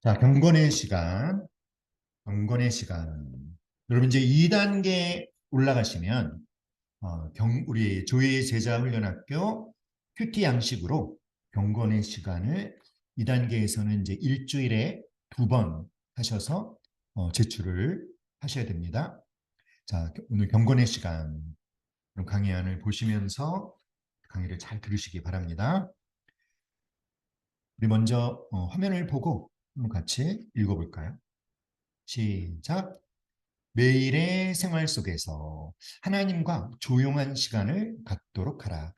자, 경건의 시간, 경건의 시간. 여러분 이제 2단계 올라가시면 우리 조희 제자 훈련학교 큐티 양식으로 경건의 시간을 2단계에서는 이제 일주일에 2번 하셔서 제출을 하셔야 됩니다. 자, 오늘 경건의 시간 그럼 강의안을 보시면서 강의를 잘 들으시기 바랍니다. 우리 먼저 화면을 보고 한번 같이 읽어볼까요? 시작. 매일의 생활 속에서 하나님과 조용한 시간을 갖도록 하라.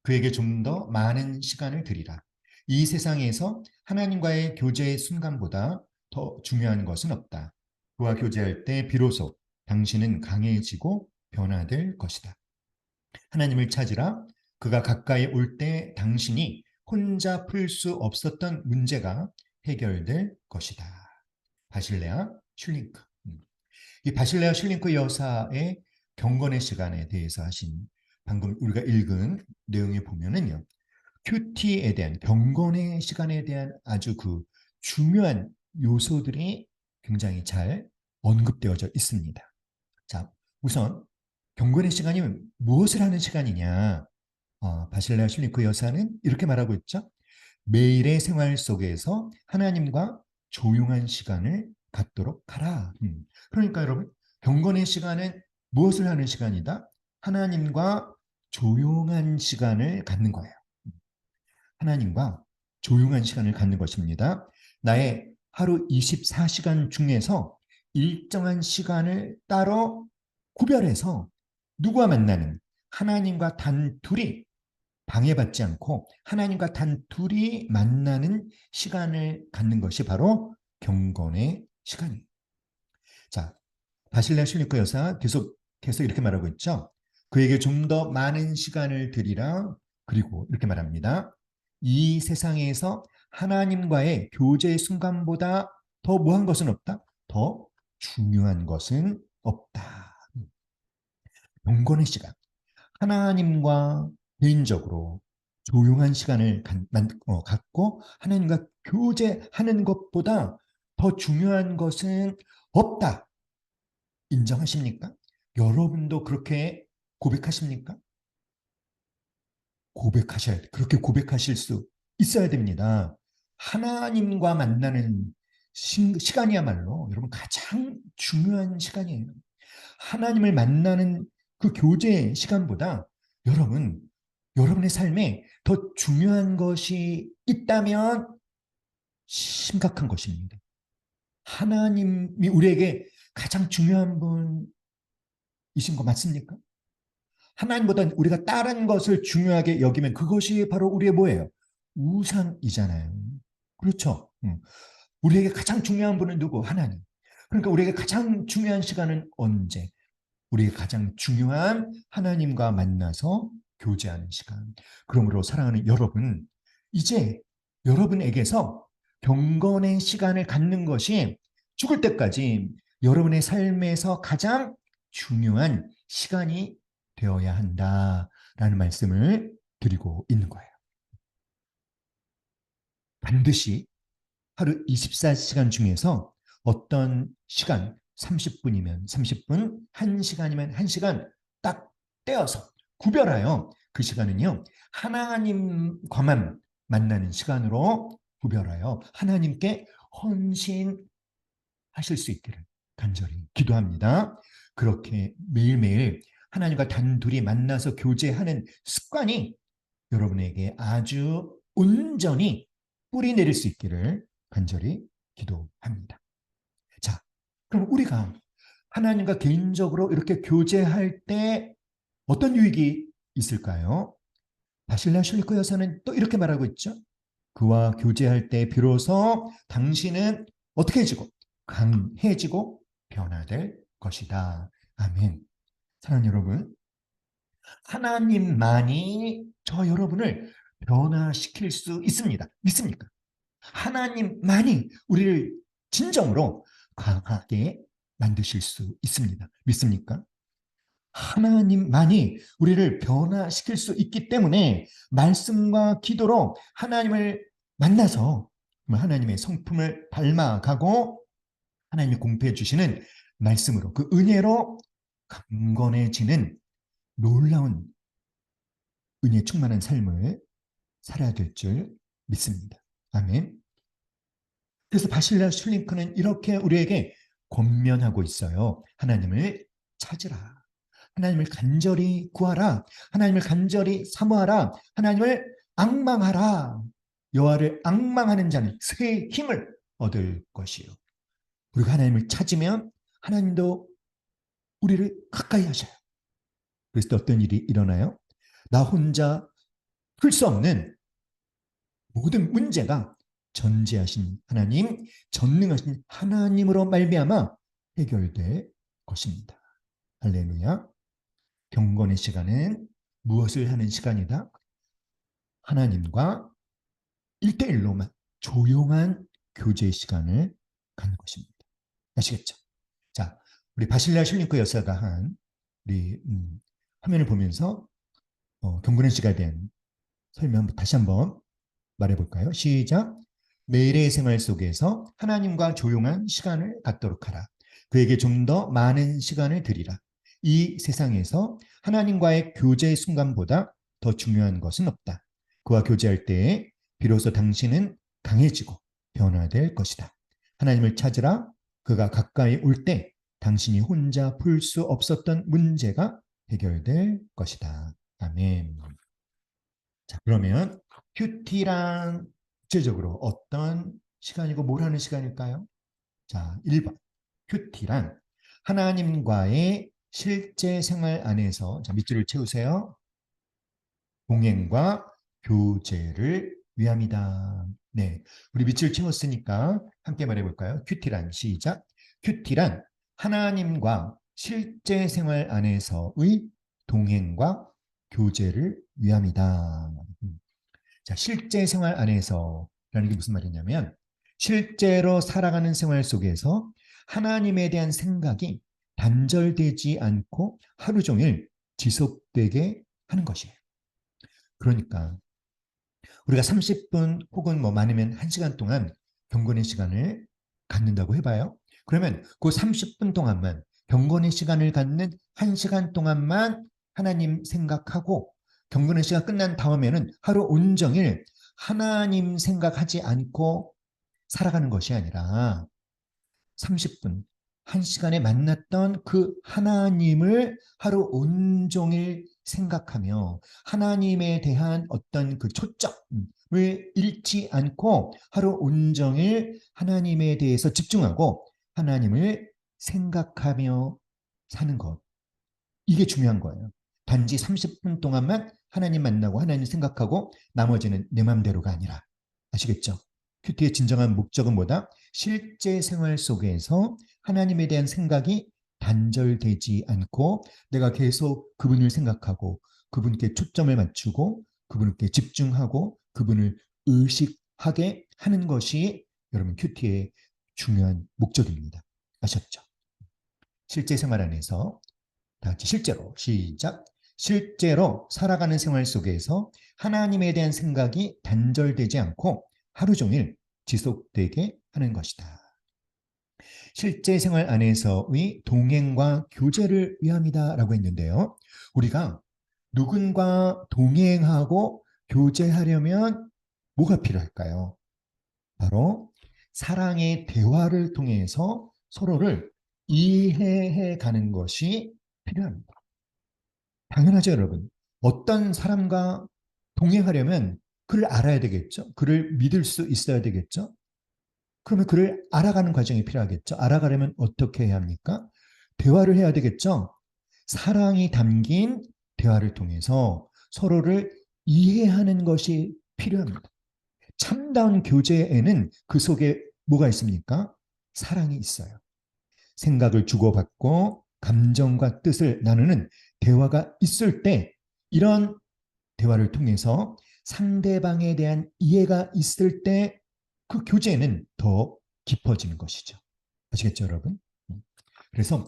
그에게 좀 더 많은 시간을 드리라. 이 세상에서 하나님과의 교제의 순간보다 더 중요한 것은 없다. 그와 교제할 때 비로소 당신은 강해지고 변화될 것이다. 하나님을 찾으라. 그가 가까이 올 때 당신이 혼자 풀 수 없었던 문제가 해결될 것이다. 바실레아 슐링크. 이 바실레아 슐링크 여사의 경건의 시간에 대해서 하신 방금 우리가 읽은 내용에 보면은요. 큐티에 대한 경건의 시간에 대한 아주 그 중요한 요소들이 굉장히 잘 언급되어져 있습니다. 자, 우선 경건의 시간이 무엇을 하는 시간이냐? 바실레아 슐링크 여사는 이렇게 말하고 있죠. 매일의 생활 속에서 하나님과 조용한 시간을 갖도록 하라. 그러니까 여러분, 경건의 시간은 무엇을 하는 시간이다? 하나님과 조용한 시간을 갖는 거예요. 하나님과 조용한 시간을 갖는 것입니다. 나의 하루 24시간 중에서 일정한 시간을 따로 구별해서 누구와 만나는 하나님과 단둘이 방해받지 않고 하나님과 단둘이 만나는 시간을 갖는 것이 바로 경건의 시간이에요. 자, 바실레아 슐리커 여사 계속 이렇게 말하고 있죠. 그에게 좀 더 많은 시간을 드리라. 그리고 이렇게 말합니다. 이 세상에서 하나님과의 교제 순간보다 더 무한 것은 없다. 더 중요한 것은 없다. 경건의 시간. 하나님과 개인적으로 조용한 시간을 갖고 하나님과 교제하는 것보다 더 중요한 것은 없다. 인정하십니까? 여러분도 그렇게 고백하십니까? 고백하셔야 돼. 그렇게 고백하실 수 있어야 됩니다. 하나님과 만나는 시간이야말로 여러분 가장 중요한 시간이에요. 하나님을 만나는 그 교제 시간보다 여러분의 삶에 더 중요한 것이 있다면 심각한 것입니다. 하나님이 우리에게 가장 중요한 분이신 거 맞습니까? 하나님보다 우리가 다른 것을 중요하게 여기면 그것이 바로 우리의 뭐예요? 우상이잖아요. 그렇죠? 우리에게 가장 중요한 분은 누구? 하나님. 그러니까 우리에게 가장 중요한 시간은 언제? 우리의 가장 중요한 하나님과 만나서 교제하는 시간. 그러므로 사랑하는 여러분, 이제 여러분에게서 경건의 시간을 갖는 것이 죽을 때까지 여러분의 삶에서 가장 중요한 시간이 되어야 한다라는 말씀을 드리고 있는 거예요. 반드시 하루 24시간 중에서 어떤 시간, 30분이면 30분, 1시간이면 1시간 딱 떼어서 구별하여 그 시간은요, 하나님과만 만나는 시간으로 구별하여 하나님께 헌신하실 수 있기를 간절히 기도합니다. 그렇게 매일매일 하나님과 단둘이 만나서 교제하는 습관이 여러분에게 아주 온전히 뿌리 내릴 수 있기를 간절히 기도합니다. 자, 그럼 우리가 하나님과 개인적으로 이렇게 교제할 때 어떤 유익이 있을까요? 바실레아 슐리커 여사는 또 이렇게 말하고 있죠. 그와 교제할 때 비로소 당신은 어떻게 해지고 강해지고 변화될 것이다. 아멘. 사랑하는 여러분, 하나님만이 저 여러분을 변화시킬 수 있습니다. 믿습니까? 하나님만이 우리를 진정으로 강하게 만드실 수 있습니다. 믿습니까? 하나님만이 우리를 변화시킬 수 있기 때문에 말씀과 기도로 하나님을 만나서 하나님의 성품을 닮아가고 하나님이 공급해 주시는 말씀으로 그 은혜로 강건해지는 놀라운 은혜 충만한 삶을 살아야 될 줄 믿습니다. 아멘. 그래서 바실라 슐링크는 이렇게 우리에게 권면하고 있어요. 하나님을 찾으라. 하나님을 간절히 구하라. 하나님을 간절히 사모하라. 하나님을 앙망하라. 여호와를 앙망하는 자는 새 힘을 얻을 것이요. 우리가 하나님을 찾으면 하나님도 우리를 가까이 하셔요. 그래서 어떤 일이 일어나요? 나 혼자 풀 수 없는 모든 문제가 전지하신 하나님, 전능하신 하나님으로 말미암아 해결될 것입니다. 할렐루야. 경건의 시간은 무엇을 하는 시간이다? 하나님과 1대1로만 조용한 교제 시간을 갖는 것입니다. 아시겠죠? 자, 우리 바실라 슐링크 여사가 한 우리 화면을 보면서 경건의 시간에 대한 설명 다시 한번 말해볼까요? 시작. 매일의 생활 속에서 하나님과 조용한 시간을 갖도록 하라. 그에게 좀 더 많은 시간을 드리라. 이 세상에서 하나님과의 교제의 순간보다 더 중요한 것은 없다. 그와 교제할 때에 비로소 당신은 강해지고 변화될 것이다. 하나님을 찾으라. 그가 가까이 올 때 당신이 혼자 풀 수 없었던 문제가 해결될 것이다. 아멘. 자, 그러면 큐티란 구체적으로 어떤 시간이고 뭘 하는 시간일까요? 자, 1번. 큐티란 하나님과의 실제 생활 안에서, 자, 밑줄을 채우세요. 동행과 교제를 위함이다. 네, 우리 밑줄 채웠으니까 함께 말해볼까요? 큐티란 시작. 큐티란 하나님과 실제 생활 안에서의 동행과 교제를 위함이다. 자, 실제 생활 안에서라는 게 무슨 말이냐면 실제로 살아가는 생활 속에서 하나님에 대한 생각이 단절되지 않고 하루 종일 지속되게 하는 것이에요. 그러니까 우리가 30분 혹은 뭐 많으면 1시간 동안 경건의 시간을 갖는다고 해봐요. 그러면 그 30분 동안만 경건의 시간을 갖는 1시간 동안만 하나님 생각하고 경건의 시간 끝난 다음에는 하루 온종일 하나님 생각하지 않고 살아가는 것이 아니라 30분, 1시간에 만났던 그 하나님을 하루 온종일 생각하며 하나님에 대한 어떤 그 초점을 잃지 않고 하루 온종일 하나님에 대해서 집중하고 하나님을 생각하며 사는 것. 이게 중요한 거예요. 단지 30분 동안만 하나님 만나고 하나님 생각하고 나머지는 내 맘대로가 아니라. 아시겠죠? 큐티의 진정한 목적은 뭐다? 실제 생활 속에서 하나님에 대한 생각이 단절되지 않고 내가 계속 그분을 생각하고 그분께 초점을 맞추고 그분께 집중하고 그분을 의식하게 하는 것이 여러분 큐티의 중요한 목적입니다. 아셨죠? 실제 생활 안에서 다 같이 실제로 시작. 실제로 살아가는 생활 속에서 하나님에 대한 생각이 단절되지 않고 하루 종일 지속되게 하는 것이다. 실제 생활 안에서의 동행과 교제를 위함이다 라고 했는데요. 우리가 누군가 동행하고 교제하려면 뭐가 필요할까요? 바로 사랑의 대화를 통해서 서로를 이해해 가는 것이 필요합니다. 당연하죠, 여러분. 어떤 사람과 동행하려면 그를 알아야 되겠죠. 그를 믿을 수 있어야 되겠죠. 그러면 그를 알아가는 과정이 필요하겠죠. 알아가려면 어떻게 해야 합니까? 대화를 해야 되겠죠. 사랑이 담긴 대화를 통해서 서로를 이해하는 것이 필요합니다. 참다운 교제에는 그 속에 뭐가 있습니까? 사랑이 있어요. 생각을 주고받고 감정과 뜻을 나누는 대화가 있을 때 이런 대화를 통해서 상대방에 대한 이해가 있을 때 그 교제는 더 깊어지는 것이죠. 아시겠죠, 여러분? 그래서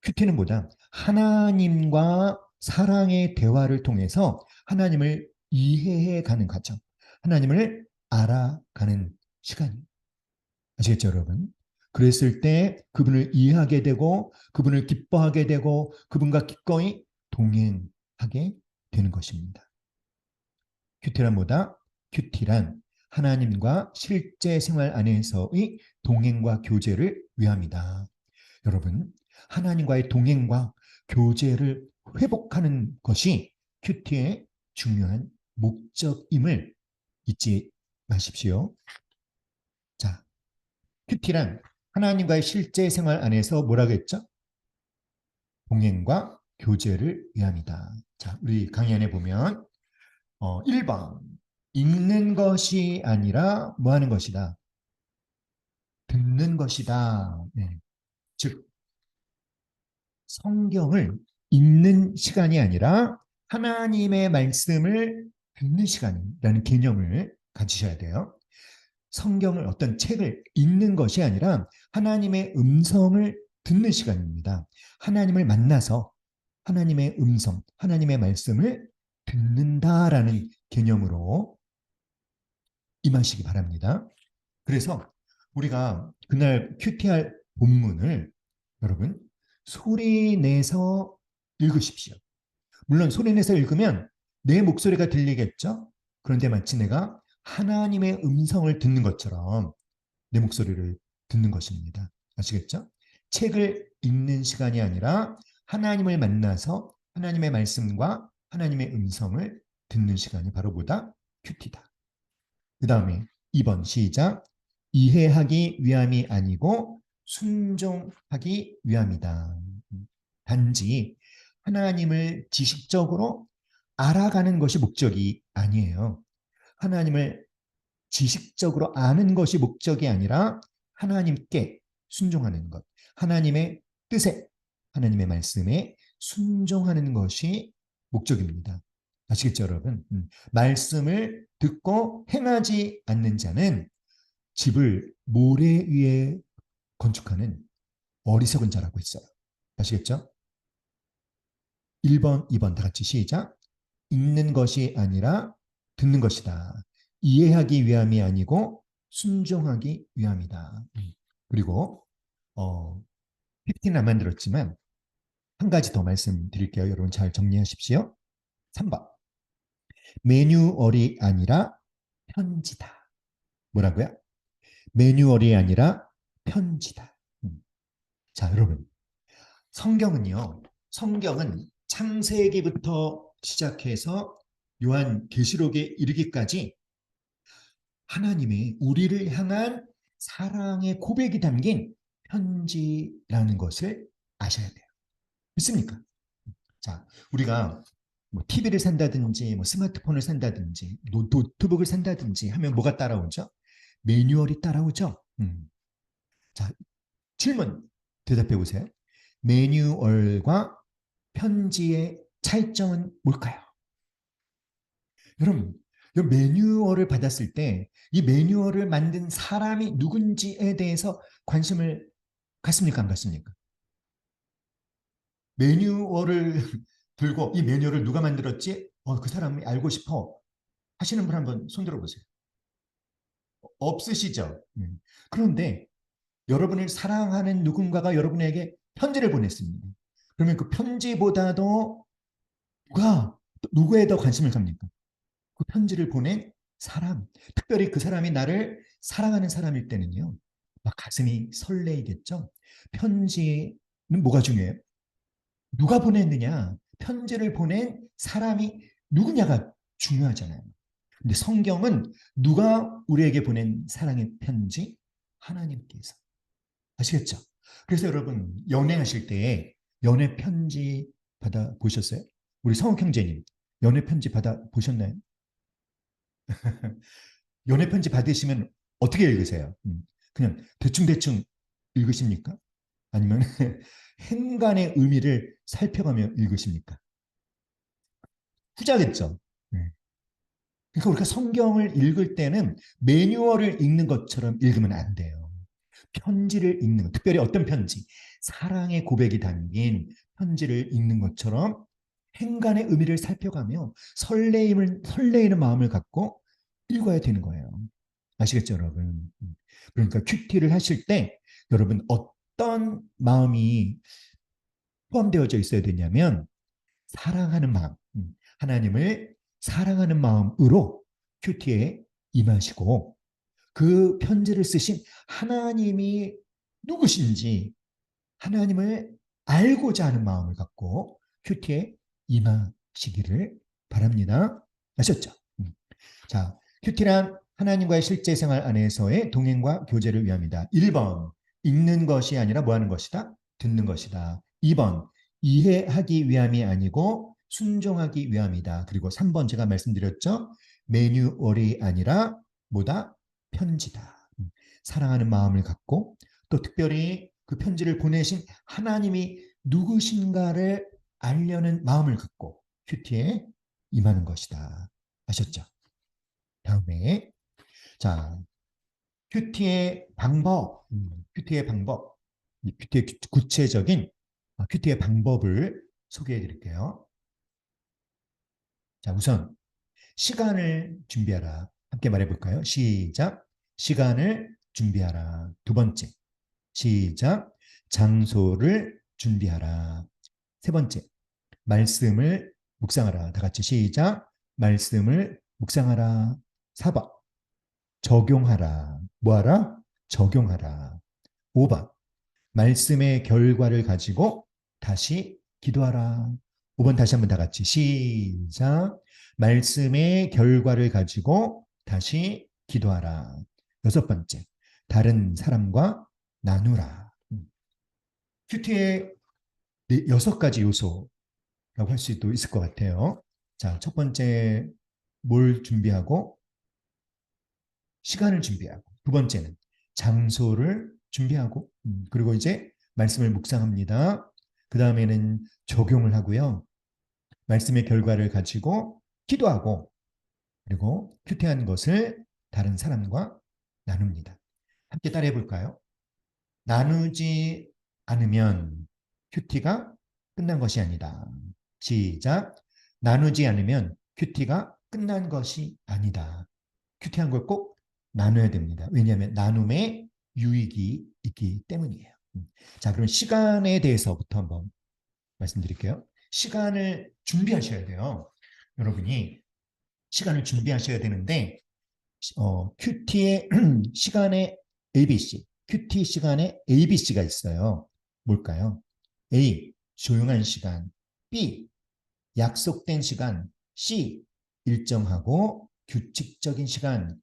큐티는 뭐다? 하나님과 사랑의 대화를 통해서 하나님을 이해해 가는 과정, 하나님을 알아가는 시간이. 아시겠죠, 여러분? 그랬을 때 그분을 이해하게 되고 그분을 기뻐하게 되고 그분과 기꺼이 동행하게 되는 것입니다. 큐티란 뭐다? 큐티란 하나님과 실제 생활 안에서의 동행과 교제를 위함이다. 여러분, 하나님과의 동행과 교제를 회복하는 것이 큐티의 중요한 목적임을 잊지 마십시오. 자, 큐티란 하나님과의 실제 생활 안에서 뭐라고 했죠? 동행과 교제를 위함이다. 자, 우리 강의 안에 보면 1번 읽는 것이 아니라 뭐 하는 것이다? 듣는 것이다. 네. 즉 성경을 읽는 시간이 아니라 하나님의 말씀을 듣는 시간이라는 개념을 가지셔야 돼요. 성경을 어떤 책을 읽는 것이 아니라 하나님의 음성을 듣는 시간입니다. 하나님을 만나서 하나님의 음성, 하나님의 말씀을 듣는다라는 개념으로 임하시기 바랍니다. 그래서 우리가 그날 큐티할 본문을 여러분 소리 내서 읽으십시오. 물론 소리 내서 읽으면 내 목소리가 들리겠죠? 그런데 마치 내가 하나님의 음성을 듣는 것처럼 내 목소리를 듣는 것입니다. 아시겠죠? 책을 읽는 시간이 아니라 하나님을 만나서 하나님의 말씀과 하나님의 음성을 듣는 시간이 바로 보다 큐티다. 그 다음에 2번 시작. 이해하기 위함이 아니고 순종하기 위함이다. 단지 하나님을 지식적으로 알아가는 것이 목적이 아니에요. 하나님을 지식적으로 아는 것이 목적이 아니라 하나님께 순종하는 것, 하나님의 뜻에, 하나님의 말씀에 순종하는 것이 목적입니다. 아시겠죠, 여러분? 말씀을 듣고 행하지 않는 자는 집을 모래 위에 건축하는 어리석은 자라고 있어요. 아시겠죠? 1번, 2번 다 같이 시작. 읽는 것이 아니라 듣는 것이다. 이해하기 위함이 아니고 순종하기 위함이다. 그리고 PPT는 안 만들었지만 한 가지 더 말씀드릴게요. 여러분 잘 정리하십시오. 3번. 매뉴얼이 아니라 편지다. 뭐라고요? 매뉴얼이 아니라 편지다. 자, 여러분. 성경은 창세기부터 시작해서 요한계시록에 이르기까지 하나님의 우리를 향한 사랑의 고백이 담긴 편지라는 것을 아셔야 돼요. 믿습니까? 자, 우리가 뭐 TV를 산다든지 뭐 스마트폰을 산다든지 노트북을 산다든지 하면 뭐가 따라오죠? 매뉴얼이 따라오죠. 자, 질문 대답해 보세요. 매뉴얼과 편지의 차이점은 뭘까요? 여러분, 이 매뉴얼을 받았을 때 이 매뉴얼을 만든 사람이 누군지에 대해서 관심을 갖습니까? 안 갖습니까? 매뉴얼을 들고 이 매뉴얼을 누가 만들었지? 그 사람이 알고 싶어 하시는 분 한번 손들어 보세요. 없으시죠? 그런데 여러분을 사랑하는 누군가가 여러분에게 편지를 보냈습니다. 그러면 그 편지보다도 누구에 더 관심을 갖습니까? 그 편지를 보낸 사람, 특별히 그 사람이 나를 사랑하는 사람일 때는요, 막 가슴이 설레이겠죠. 편지는 뭐가 중요해요? 누가 보냈느냐? 편지를 보낸 사람이 누구냐가 중요하잖아요. 근데 성경은 누가 우리에게 보낸 사랑의 편지? 하나님께서. 아시겠죠? 그래서 여러분 연애하실 때 연애 편지 받아 보셨어요? 우리 성욱 형제님 연애 편지 받아 보셨나요? 연애 편지 받으시면 어떻게 읽으세요? 그냥 대충대충 읽으십니까? 아니면 행간의 의미를 살펴가며 읽으십니까? 후자겠죠. 네. 그러니까 우리가 성경을 읽을 때는 매뉴얼을 읽는 것처럼 읽으면 안 돼요. 편지를 읽는 것, 특별히 어떤 편지, 사랑의 고백이 담긴 편지를 읽는 것처럼 행간의 의미를 살펴가며 설레이는 마음을 갖고 읽어야 되는 거예요. 아시겠죠, 여러분? 그러니까 큐티를 하실 때 여러분 어떤 마음이 포함되어져 있어야 되냐면 사랑하는 마음, 하나님을 사랑하는 마음으로 큐티에 임하시고 그 편지를 쓰신 하나님이 누구신지 하나님을 알고자 하는 마음을 갖고 큐티에 임하시기를 바랍니다. 아셨죠? 자, 큐티란 하나님과의 실제 생활 안에서의 동행과 교제를 위함이다. 1번, 읽는 것이 아니라 뭐 하는 것이다? 듣는 것이다. 2번, 이해하기 위함이 아니고 순종하기 위함이다. 그리고 3번 제가 말씀드렸죠? 매뉴얼이 아니라 뭐다? 편지다. 사랑하는 마음을 갖고 또 특별히 그 편지를 보내신 하나님이 누구신가를 알려는 마음을 갖고 큐티에 임하는 것이다. 아셨죠? 다음에 자 큐티의 방법, 큐티의 방법, 큐티의 구체적인 큐티의 방법을 소개해 드릴게요. 자 우선 시간을 준비하라. 함께 말해 볼까요? 시작. 시간을 준비하라. 두 번째. 시작. 장소를 준비하라. 세 번째. 말씀을 묵상하라. 다 같이 시작. 말씀을 묵상하라. 4번. 적용하라. 뭐하라? 적용하라. 5번. 말씀의 결과를 가지고 다시 기도하라. 5번 다시 한번 다 같이 시작. 말씀의 결과를 가지고 다시 기도하라. 여섯 번째. 다른 사람과 나누라. 큐티의 여섯 가지 요소라고 할 수도 있을 것 같아요. 자, 첫 번째 뭘 준비하고 시간을 준비하고 두 번째는 장소를 준비하고 그리고 이제 말씀을 묵상합니다. 그 다음에는 적용을 하고요. 말씀의 결과를 가지고 기도하고 그리고 큐티한 것을 다른 사람과 나눕니다. 함께 따라해 볼까요? 나누지 않으면 큐티가 끝난 것이 아니다. 시작. 나누지 않으면 큐티가 끝난 것이 아니다. 큐티한 걸 꼭 나눠야 됩니다. 왜냐하면 나눔에 유익이 있기 때문이에요. 자, 그럼 시간에 대해서부터 한번 말씀드릴게요. 시간을 준비하셔야 돼요. 여러분이 시간을 준비하셔야 되는데 큐티의 시간에 ABC, 큐티 시간에 ABC가 있어요. 뭘까요? A. 조용한 시간, B. 약속된 시간, C. 일정하고 규칙적인 시간.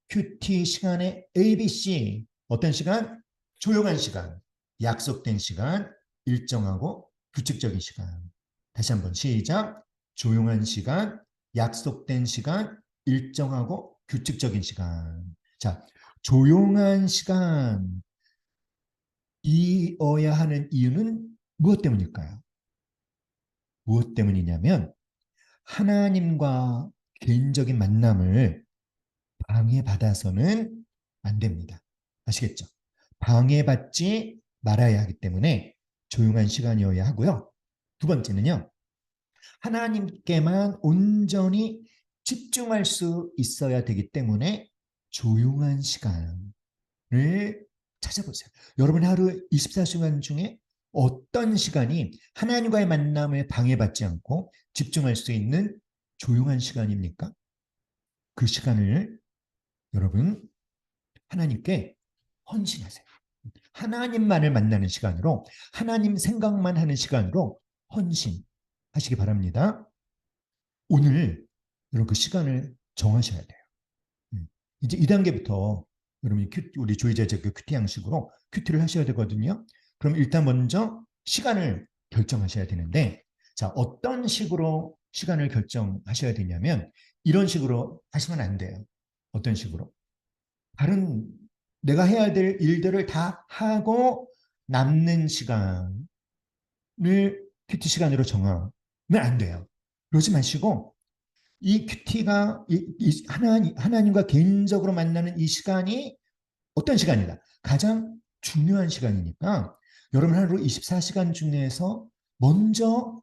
큐티 시간에 ABC. 어떤 시간? 조용한 시간, 약속된 시간, 일정하고 규칙적인 시간. 다시 한번 시작. 조용한 시간, 약속된 시간, 일정하고 규칙적인 시간. 자, 조용한 시간이어야 하는 이유는 무엇 때문일까요? 무엇 때문이냐면 하나님과 개인적인 만남을 방해받아서는 안 됩니다. 아시겠죠? 방해받지 말아야 하기 때문에 조용한 시간이어야 하고요. 두 번째는요. 하나님께만 온전히 집중할 수 있어야 되기 때문에 조용한 시간을 찾아보세요. 여러분 하루 24시간 중에 어떤 시간이 하나님과의 만남을 방해받지 않고 집중할 수 있는 조용한 시간입니까? 그 시간을 여러분 하나님께 헌신하세요. 하나님만을 만나는 시간으로 하나님 생각만 하는 시간으로 헌신하시기 바랍니다. 오늘 여러분 그 시간을 정하셔야 돼요. 이제 2단계부터 여러분이 우리 조이제제 그 큐티 양식으로 큐티를 하셔야 되거든요. 그럼 일단 먼저 시간을 결정하셔야 되는데 자 어떤 식으로 시간을 결정하셔야 되냐면 이런 식으로 하시면 안 돼요. 어떤 식으로? 다른 내가 해야 될 일들을 다 하고 남는 시간을 큐티 시간으로 정하면 안 돼요. 그러지 마시고 이 큐티가 하나님과 개인적으로 만나는 이 시간이 어떤 시간이다. 가장 중요한 시간이니까 여러분 하루 24시간 중에서 먼저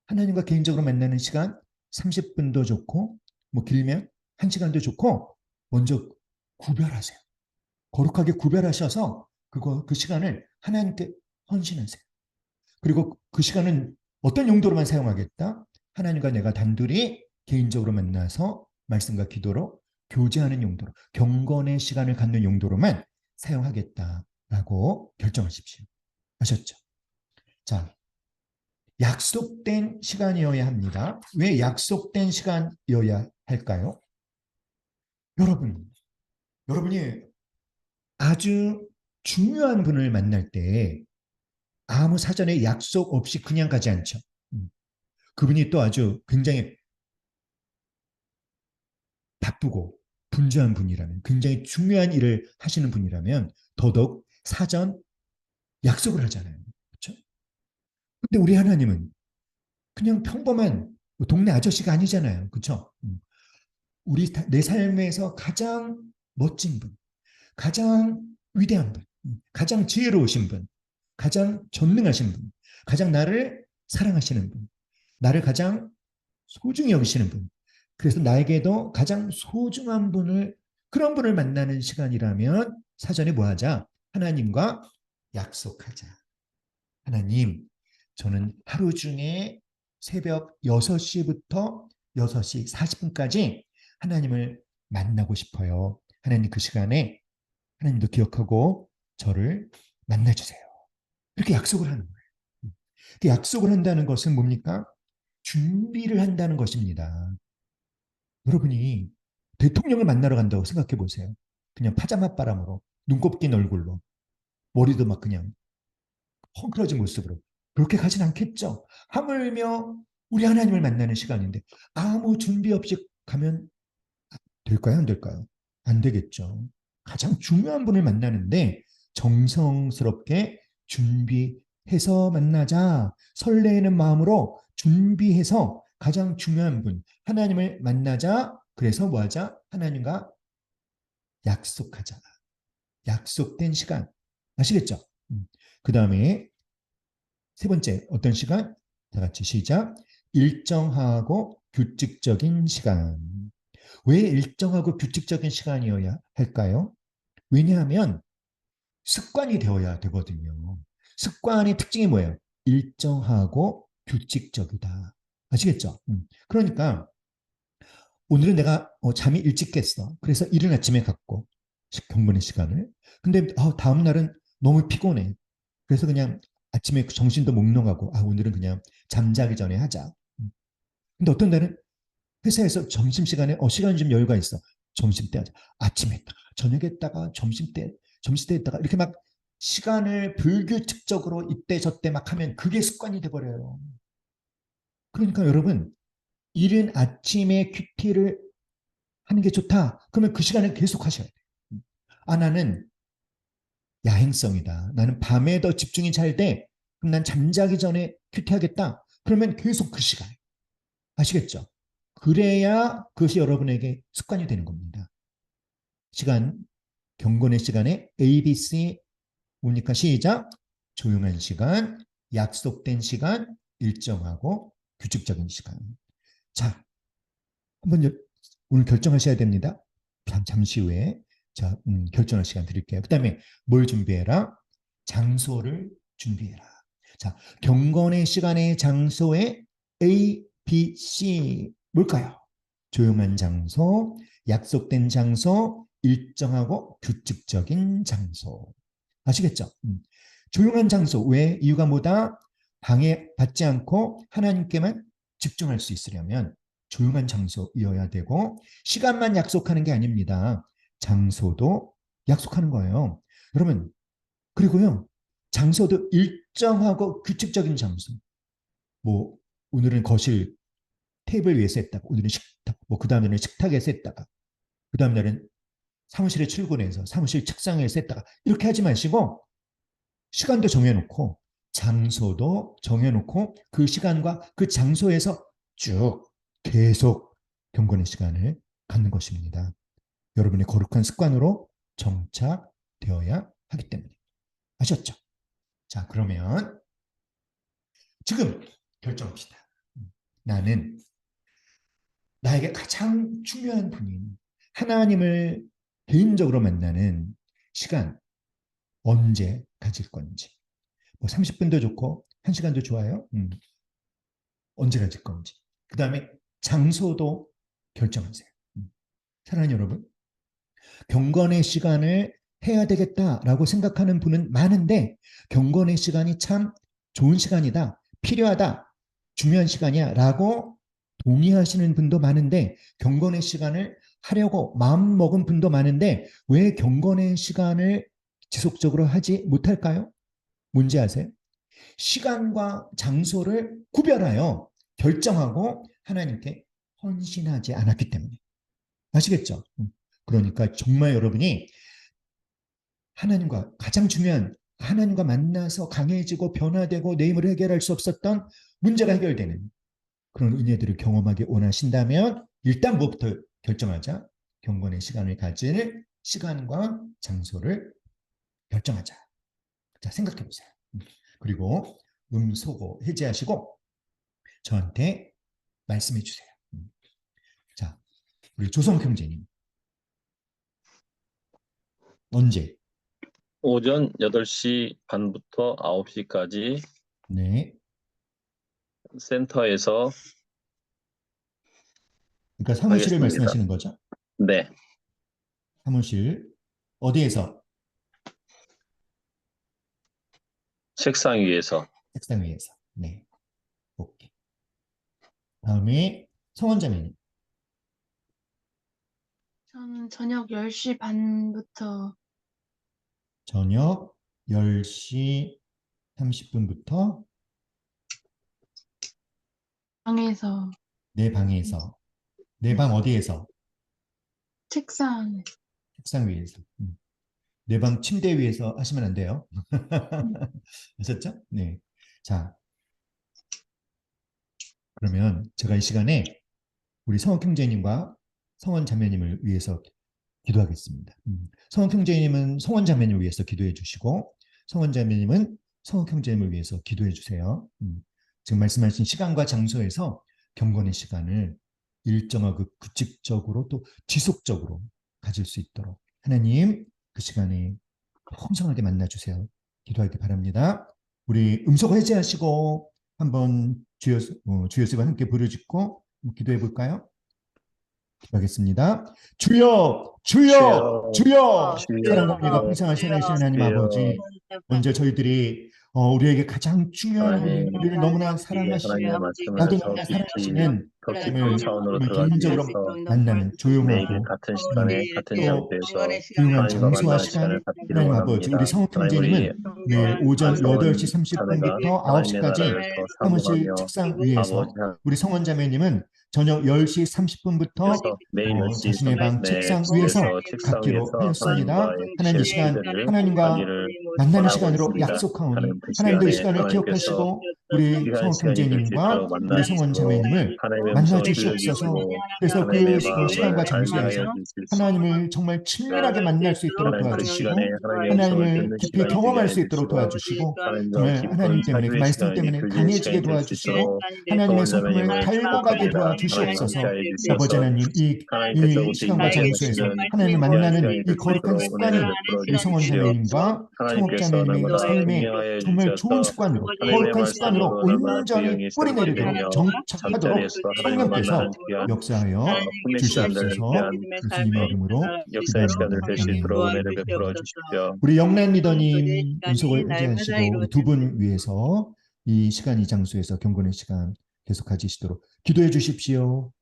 하나님과 개인적으로 만나는 시간 30분도 좋고 뭐 길면 1시간도 좋고 먼저 구별하세요. 거룩하게 구별하셔서 그 시간을 하나님께 헌신하세요. 그리고 그 시간은 어떤 용도로만 사용하겠다? 하나님과 내가 단둘이 개인적으로 만나서 말씀과 기도로 교제하는 용도로, 경건의 시간을 갖는 용도로만 사용하겠다라고 결정하십시오. 아셨죠? 자, 약속된 시간이어야 합니다. 왜 약속된 시간이어야 할까요? 여러분이 아주 중요한 분을 만날 때 아무 사전에 약속 없이 그냥 가지 않죠. 그분이 또 아주 굉장히 바쁘고 분주한 분이라면, 굉장히 중요한 일을 하시는 분이라면 더더욱 사전 약속을 하잖아요. 그렇죠? 근데 우리 하나님은 그냥 평범한 동네 아저씨가 아니잖아요. 그렇죠? 내 삶에서 가장 멋진 분, 가장 위대한 분, 가장 지혜로우신 분, 가장 전능하신 분, 가장 나를 사랑하시는 분, 나를 가장 소중히 여기시는 분. 그래서 나에게도 가장 소중한 분을, 그런 분을 만나는 시간이라면 사전에 뭐 하자? 하나님과 약속하자. 하나님, 저는 하루 중에 새벽 6시부터 6시 40분까지 하나님을 만나고 싶어요. 하나님 그 시간에 하나님도 기억하고 저를 만나주세요. 이렇게 약속을 하는 거예요. 그 약속을 한다는 것은 뭡니까? 준비를 한다는 것입니다. 여러분이 대통령을 만나러 간다고 생각해 보세요. 그냥 파자마 바람으로, 눈곱 낀 얼굴로, 머리도 막 그냥 헝클어진 모습으로. 그렇게 가진 않겠죠. 하물며 우리 하나님을 만나는 시간인데 아무 준비 없이 가면 될까요? 안 될까요? 안 되겠죠. 가장 중요한 분을 만나는데 정성스럽게 준비해서 만나자. 설레이는 마음으로 준비해서 가장 중요한 분, 하나님을 만나자. 그래서 뭐 하자? 하나님과 약속하자. 약속된 시간. 아시겠죠? 그 다음에 세 번째, 어떤 시간? 다 같이 시작. 일정하고 규칙적인 시간. 왜 일정하고 규칙적인 시간이어야 할까요? 왜냐하면 습관이 되어야 되거든요. 습관의 특징이 뭐예요? 일정하고 규칙적이다. 아시겠죠? 그러니까 오늘은 내가 잠이 일찍 깼어. 그래서 이른 아침에 갔고 경건의 시간을. 근데 다음 날은 너무 피곤해. 그래서 그냥 아침에 정신도 몽롱하고 오늘은 그냥 잠자기 전에 하자. 근데 어떤 날은 회사에서 점심시간에 시간이 좀 여유가 있어. 점심때 하자. 아침에 했다가 저녁에 했다가 점심때 했다가 이렇게 막 시간을 불규칙적으로 이때 저때 막 하면 그게 습관이 돼버려요. 그러니까 여러분 이른 아침에 큐티를 하는 게 좋다. 그러면 그 시간을 계속 하셔야 돼요. 나는 야행성이다. 나는 밤에 더 집중이 잘 돼. 그럼 난 잠자기 전에 큐티하겠다. 그러면 계속 그 시간에. 아시겠죠? 그래야 그것이 여러분에게 습관이 되는 겁니다. 시간, 경건의 시간에 ABC 뭡니까? 시작. 조용한 시간, 약속된 시간, 일정하고 규칙적인 시간. 자, 한번 오늘 결정하셔야 됩니다. 잠시 후에 자, 결정할 시간 드릴게요. 그 다음에 뭘 준비해라? 장소를 준비해라. 자, 경건의 시간의 장소에 A, B, C 뭘까요? 조용한 장소, 약속된 장소, 일정하고 규칙적인 장소. 아시겠죠? 조용한 장소. 왜? 이유가 뭐다? 방해받지 않고 하나님께만 집중할 수 있으려면 조용한 장소이어야 되고 시간만 약속하는 게 아닙니다. 장소도 약속하는 거예요. 여러분, 그리고요. 장소도 일정하고 규칙적인 장소. 뭐 오늘은 거실 테이블 위에서 했다가 오늘은 식탁, 뭐 그 다음에는 식탁에서 했다가 그 다음 날은 사무실에 출근해서 사무실 책상에서 했다가 이렇게 하지 마시고 시간도 정해놓고 장소도 정해놓고 그 시간과 그 장소에서 쭉 계속 경건의 시간을 갖는 것입니다. 여러분의 거룩한 습관으로 정착되어야 하기 때문에. 아셨죠? 자, 그러면 지금 결정합시다. 나는 나에게 가장 중요한 분인 하나님을 개인적으로 만나는 시간 언제 가질 건지. 뭐 30분도 좋고 1시간도 좋아요. 언제 가질 건지. 그 다음에 장소도 결정하세요. 사랑하는 여러분, 경건의 시간을 해야 되겠다라고 생각하는 분은 많은데 경건의 시간이 참 좋은 시간이다, 필요하다, 중요한 시간이야 라고 동의하시는 분도 많은데 경건의 시간을 하려고 마음먹은 분도 많은데 왜 경건의 시간을 지속적으로 하지 못할까요? 뭔지 아세요? 시간과 장소를 구별하여 결정하고 하나님께 헌신하지 않았기 때문에. 아시겠죠? 그러니까 정말 여러분이 하나님과 가장 중요한 하나님과 만나서 강해지고 변화되고 내 힘으로 해결할 수 없었던 문제가 해결되는 그런 은혜들을 경험하기 원하신다면 일단 무엇부터 결정하자. 경건의 시간을 가질 시간과 장소를 결정하자. 자, 생각해 보세요. 그리고 음소거 해제하시고 저한테 말씀해 주세요. 자, 우리 조성 형제님 언제? 오전 8시 반부터 9시까지 네. 센터에서 그러니까 사무실을 하겠습니다. 말씀하시는 거죠? 네. 사무실 어디에서? 책상 위에서. 책상 위에서. 네. 오케이. 다음에 성원자매님. 저는 저녁 10시 반부터 저녁 10시 30분부터 방에서 내 방에서. 내 방 어디에서? 책상 책상 위에서. 내 방 침대 위에서 하시면 안 돼요. 아셨죠? 네. 자, 그러면 제가 이 시간에 우리 성원 형제님과 성원 자매님을 위해서 기도하겠습니다. 성원 형제님은 성원 자매님을 위해서 기도해 주시고 성원 자매님은 성원 형제님을 위해서 기도해 주세요. 지금 말씀하신 시간과 장소에서 경건의 시간을 일정하고 규칙적으로 또 지속적으로 가질 수 있도록 하나님 그 시간에 풍성하게 만나주세요. 기도하기 바랍니다. 우리 음성 해제하시고 한번 주여수와 함께 부르짖고 기도해 볼까요? 기도하겠습니다. 주여, 주여, 주여, 주여! 주여, 사랑과 은혜가 풍성하신 하나님 아버지, 먼저 저희들이 우리에게 가장 중요한 하나님, 우리를 너무나 하나님의 사랑하시고 말씀을 나도 더 너무나 깊이, 사랑하시는 더 하나님을 깊은 차원으로 정말 들어가기 개인적으로 위해서 만나는 매일 조용하고 같은 시간에, 같은 또 장소에서 조용한 하나님과 장소와 만나는 시간을 시간 갖기를 하나님 아버지 우리 원합니다. 성욱 하나님, 우리 형제님은 매일 오전 성원 8시 자매가 30분부터 하나님의 9시까지 나라를 더 사무실 사모하며 책상 아버지 위에서 우리 성원 자매님은 저녁 10시 30분부터 하나님께서 매일 10시 자신의 방 네, 책상 위에서 집에서 책상 갖기로 위에서 하였습니다. 하나님과의 하나님 이 시간 시간들을 하나님과 하기를 만나는 원하고 시간으로 있습니다. 약속하오니 하나님 그 하나님도 이 시간에 시간을 하나님께서 기억하시고 우리 귀한 성욱 시간이 될 수 형제님과 있도록 우리 성원 만나시고 자매님을 하나님의 만나 음성을 주시옵소서. 들려주시고 그래서 하나님의 그 마음을 시간과 알게 하여 장소에서 주실 수 하나님을 정말 친밀하게 만날 수 있도록 하나님 그 시간에 도와주시고 하나님의 음성을 하나님을 듣는 깊이 시간이 되게 경험할 하여 수 있도록 주시고 도와주시고 하나님과 정말 하나님 깊은 때문에 그 사귐의 말씀 시간이 때문에 교제의 강해지게 시간이 될 수 도와주시고 있도록 하나님의 성품을 성원자매님을 달궈가게 축복합니다. 하나님 도와주시옵소서. 함께하여 아버지 주셔서 하나님 하나님께서 이 우리에게 시간과 장소에서 인도하시는 하나님을 귀한 만나는 시간이 이 될 수 거룩한 있도록 은혜를 습관이 베풀어 우리 성원 주십시오. 자매님과 성욱 하나님께서 자매님의 날마다 삶에 승리하여 정말 좋은 주셔서 습관으로 하나님의 거룩한 습관으로 말씀으로 날마다 주 온전히 영이 뿌리 새롭게 내리도록 되며 정착하도록 잠자리에서 하나님을 만나는 성령께서 귀한 역사하여 품의 시간들 주시옵소서. 귀한 예수님의 이름으로 역사의 시간들 기도합니다. 될 수 아멘. 있도록 은혜를 베풀어 주십시오. 우리 영란 리더님 음성을 해제하시고 우리 두 분 위해서 이 시간 이 장소에서 경건의 시간 계속 가지시도록 기도해 주십시오.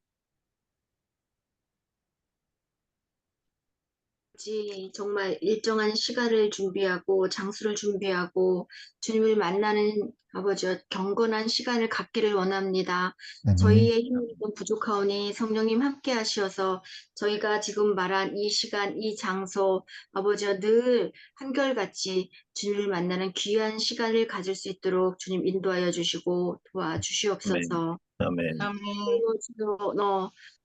정말 일정한 시간을 준비하고 장소를 준비하고 주님을 만나는 아버지와 경건한 시간을 갖기를 원합니다. 아멘. 저희의 힘이 좀 부족하오니 성령님 함께 하시어서 저희가 지금 말한 이 시간, 이 장소 아버지와 늘 한결같이 주님을 만나는 귀한 시간을 가질 수 있도록 주님 인도하여 주시고 도와주시옵소서. 아멘.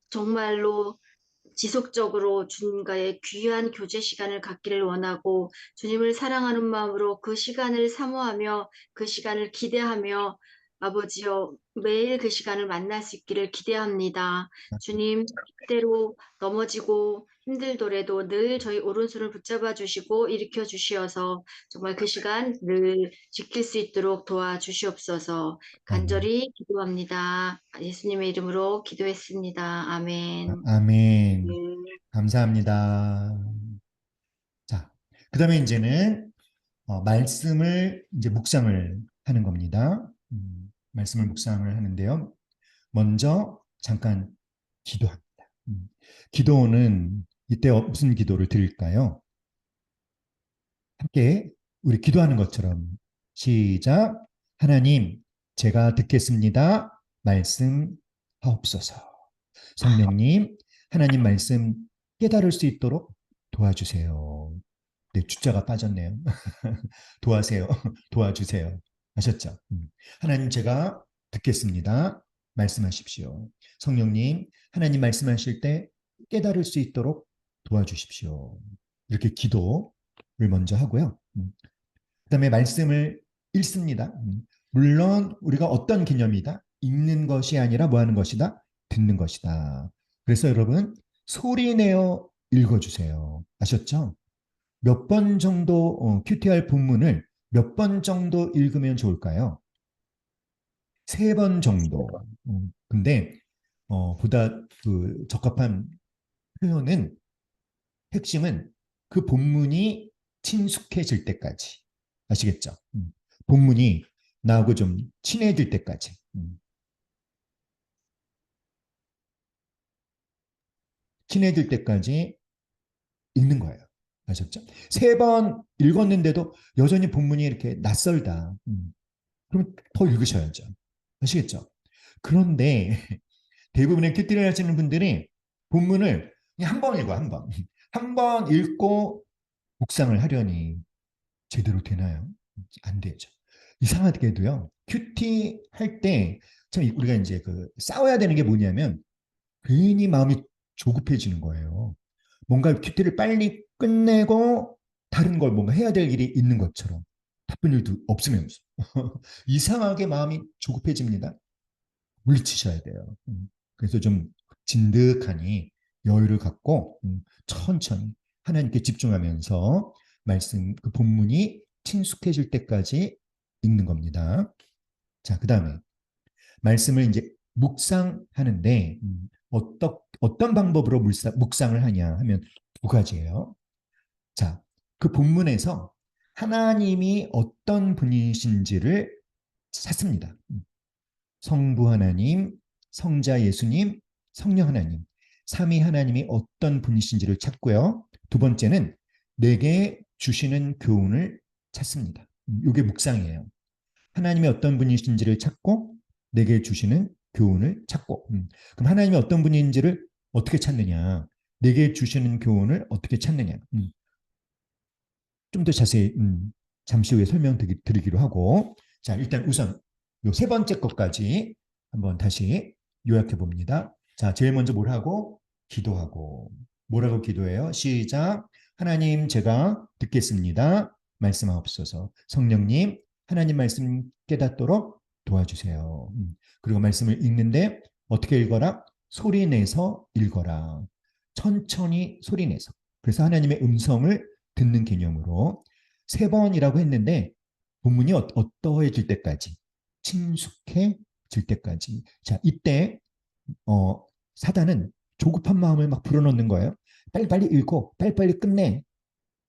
정말로 지속적으로 주님과의 귀한 교제 시간을 갖기를 원하고 주님을 사랑하는 마음으로 그 시간을 사모하며 그 시간을 기대하며 아버지여 매일 그 시간을 만날 수 있기를 기대합니다. 주님 때로 넘어지고 힘들더라도 늘 저희 오른손을 붙잡아 주시고 일으켜 주시어서 정말 그 시간 늘 지킬 수 있도록 도와주시옵소서. 아멘. 간절히 기도합니다. 예수님의 이름으로 기도했습니다. 아멘. 네. 아멘. 감사합니다. 자, 그 다음에 이제는 말씀을 이제 묵상을 하는 겁니다. 말씀을 묵상을 하는데요. 먼저 잠깐 기도합니다. 기도는 이때 무슨 기도를 드릴까요? 함께 우리 기도하는 것처럼 시작. 하나님, 제가 듣겠습니다. 말씀하옵소서. 성령님, 하나님 말씀 깨달을 수 있도록 도와주세요. 네, 주자가 빠졌네요. 도와세요. 도와주세요. 아셨죠? 하나님 제가 듣겠습니다. 말씀하십시오. 성령님, 하나님 말씀하실 때 깨달을 수 있도록 도와주십시오. 이렇게 기도를 먼저 하고요. 그다음에 말씀을 읽습니다. 물론 우리가 어떤 개념이다? 읽는 것이 아니라 뭐 하는 것이다? 듣는 것이다. 그래서 여러분 소리 내어 읽어주세요. 아셨죠? 몇 번 정도 QTR 본문을 몇 번 정도 읽으면 좋을까요? 3번 정도. 근데 보다 그 적합한 표현은 핵심은 그 본문이 친숙해질 때까지. 아시겠죠? 본문이 나하고 좀 친해질 때까지. 친해질 때까지 읽는 거예요. 아셨죠? 3번 읽었는데도 여전히 본문이 이렇게 낯설다. 그럼 더 읽으셔야죠. 아시겠죠? 그런데 대부분의 큐티를 하시는 분들이 본문을 그냥 한 번 읽어, 한 번. 한 번 읽고 묵상을 하려니 제대로 되나요? 안 되죠. 이상하게도요, 큐티 할 때, 참 우리가 이제 그 싸워야 되는 게 뭐냐면, 괜히 마음이 조급해지는 거예요. 뭔가 큐티를 빨리 끝내고 다른 걸 뭔가 해야 될 일이 있는 것처럼 바쁜 일도 없으면서 이상하게 마음이 조급해집니다. 물리치셔야 돼요. 그래서 좀 진득하니 여유를 갖고 천천히 하나님께 집중하면서 말씀 그 본문이 친숙해질 때까지 읽는 겁니다. 자, 그 다음에 말씀을 이제 묵상하는데 어떤 방법으로 묵상을 하냐 하면 2가지예요. 자, 그 본문에서 하나님이 어떤 분이신지를 찾습니다. 성부 하나님, 성자 예수님, 성령 하나님, 삼위 하나님이 어떤 분이신지를 찾고요. 2번째는 내게 주시는 교훈을 찾습니다. 이게 묵상이에요. 하나님이 어떤 분이신지를 찾고 내게 주시는 교훈을 찾고. 그럼 하나님이 어떤 분인지를 어떻게 찾느냐? 내게 주시는 교훈을 어떻게 찾느냐? 좀 더 자세히 잠시 후에 설명드리기로 하고, 자, 일단 우선 요 3번째 것까지 한번 다시 요약해 봅니다. 자, 제일 먼저 뭘 하고? 기도하고. 뭐라고 기도해요? 시작. 하나님 제가 듣겠습니다. 말씀하옵소서. 성령님 하나님 말씀 깨닫도록 도와주세요. 그리고 말씀을 읽는데 어떻게 읽어라? 소리 내서 읽어라. 천천히 소리 내서. 그래서 하나님의 음성을 듣는 개념으로 3번이라고 했는데 본문이 어떠해질 때까지, 친숙해질 때까지. 자, 이때 사단은 조급한 마음을 막 불어넣는 거예요. 빨리빨리 읽고 빨리빨리 끝내.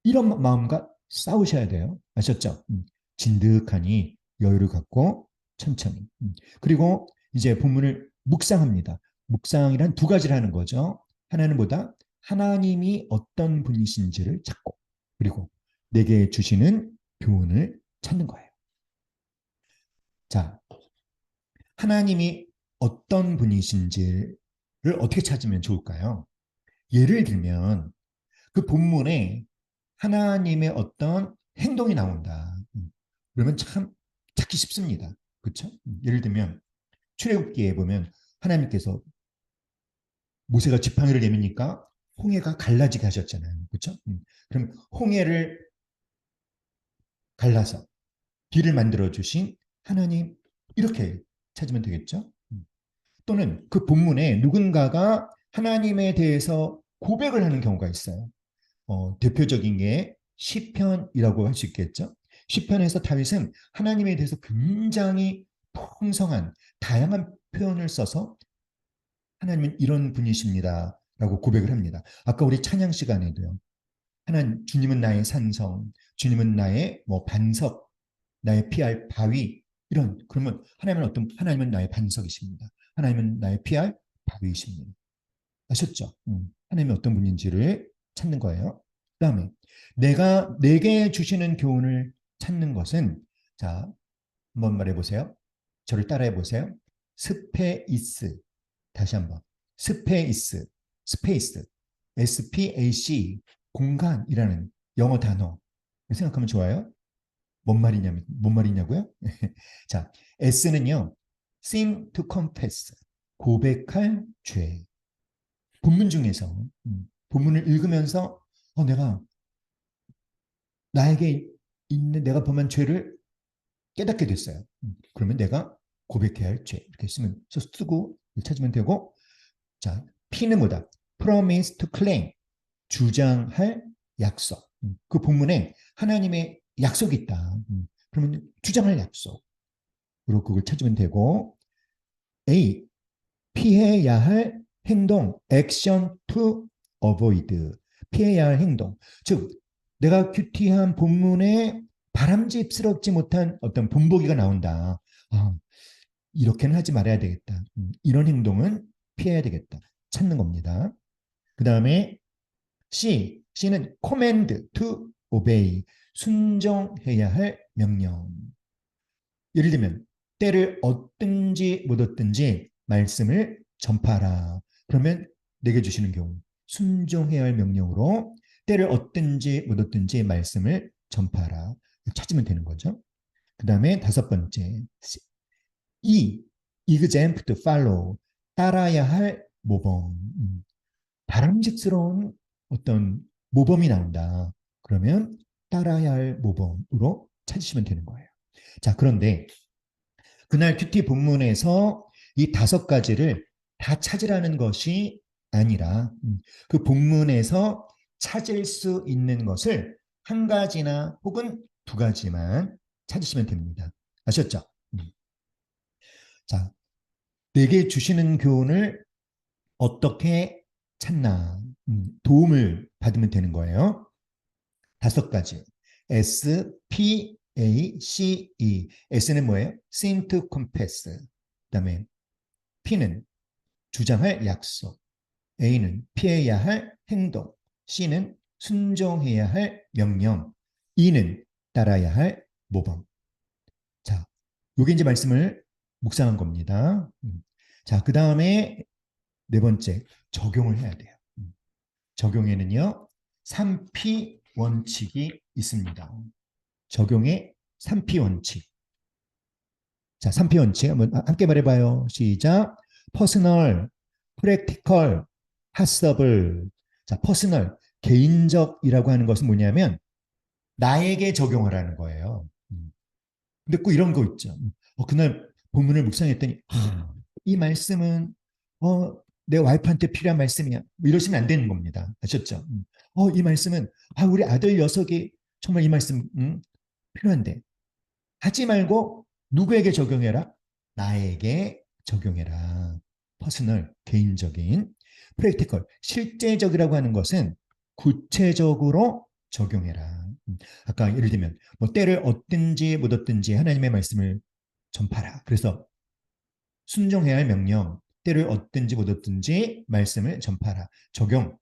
이런 마음과 싸우셔야 돼요. 아셨죠? 진득하니 여유를 갖고 천천히. 그리고 이제 본문을 묵상합니다. 묵상이란 2가지를 하는 거죠. 하나는 뭐다? 하나님이 어떤 분이신지를 찾고, 그리고 내게 주시는 교훈을 찾는 거예요. 자, 하나님이 어떤 분이신지를 어떻게 찾으면 좋을까요? 예를 들면 그 본문에 하나님의 어떤 행동이 나온다. 그러면 참 찾기 쉽습니다. 그렇죠? 예를 들면 출애굽기에 보면 하나님께서 모세가 지팡이를 내미니까 홍해가 갈라지게 하셨잖아요. 그렇죠? 그럼 홍해를 갈라서 길을 만들어 주신 하나님, 이렇게 찾으면 되겠죠? 또는 그 본문에 누군가가 하나님에 대해서 고백을 하는 경우가 있어요. 대표적인 게 시편이라고 할 수 있겠죠. 시편에서 다윗은 하나님에 대해서 굉장히 풍성한 다양한 표현을 써서 하나님은 이런 분이십니다 라고 고백을 합니다. 아까 우리 찬양 시간에도요. 하나님, 주님은 나의 산성, 주님은 나의 뭐 반석, 나의 피할 바위, 이런. 그러면 하나님은 나의 반석이십니다. 하나님은 나의 피할 바위이십니다. 아셨죠? 하나님이 어떤 분인지를 찾는 거예요. 그다음에 내게 주시는 교훈을 찾는 것은, 자, 한번 말해 보세요. 저를 따라해 보세요. 스페이스. 다시 한번. 스페이스. 스페이스. SPAC. 공간이라는 영어 단어. 생각하면 좋아요. 뭔 말이냐고요? 자, S는요. sin to confess. 고백할 죄. 본문 중에서 본문을 읽으면서 나에게 있는 내가 범한 죄를 깨닫게 됐어요. 그러면 내가 고백해야 할 죄. 이렇게 쓰고 찾으면 되고, 자, P는 뭐다? promise to claim. 주장할 약속. 그 본문에 하나님의 약속이 있다. 그러면 주장할 약속. 그리고 그걸 찾으면 되고, A. 피해야 할 행동, action to avoid. 피해야 할 행동. 즉, 내가 큐티한 본문에 바람직스럽지 못한 어떤 본보기가 나온다. 이렇게는 하지 말아야 되겠다. 이런 행동은 피해야 되겠다. 찾는 겁니다. 그 다음에 C는 command to obey. 순종해야 할 명령. 예를 들면 때를 얻든지 못 얻든지 말씀을 전파하라. 그러면 내게 주시는 경우 순종해야 할 명령으로 때를 얻든지 못 얻든지 말씀을 전파하라. 찾으면 되는 거죠. 그 다음에 5번째 exempt to follow. 따라야 할 모범. 바람직스러운 어떤 모범이 나온다. 그러면 따라야 할 모범으로 찾으시면 되는 거예요. 자, 그런데 그날 큐티 본문에서 이 5가지를 다 찾으라는 것이 아니라 그 본문에서 찾을 수 있는 것을 1가지나 혹은 2가지만 찾으시면 됩니다. 아셨죠? 자, 내게 주시는 교훈을 어떻게 찾나? 도움을 받으면 되는 거예요. 5가지. S, P, A, C, E. S는 뭐예요? sin to confess. 그 다음에 P는 주장할 약속. A는 피해야 할 행동. C는 순종해야 할 명령. E는 따라야 할 모범. 자, 요게 이제 말씀을 묵상한 겁니다. 자, 그 다음에 4번째, 적용을 해야 돼요. 적용에는요, 3P 원칙이 있습니다. 적용의 3P 원칙. 자, 3P 원칙 한번 함께 말해봐요. 시작. 퍼스널, 프랙티컬, 핫서블. 자, 퍼스널, 개인적이라고 하는 것은 뭐냐면 나에게 적용하라는 거예요. 근데 꼭 이런 거 있죠. 그날 본문을 묵상했더니 이 말씀은 내 와이프한테 필요한 말씀이야. 뭐 이러시면 안 되는 겁니다. 아셨죠? 이 말씀은 우리 아들 녀석이 정말 이 말씀 필요한데 하지 말고 누구에게 적용해라? 나에게 적용해라. 퍼스널, 개인적인. 프랙티컬, 실제적이라고 하는 것은 구체적으로 적용해라. 아까 예를 들면 뭐 때를 얻든지 못 얻든지 하나님의 말씀을 전파라. 그래서 순종해야 할 명령, 때를 얻든지 못 얻든지 말씀을 전파하라. 적용.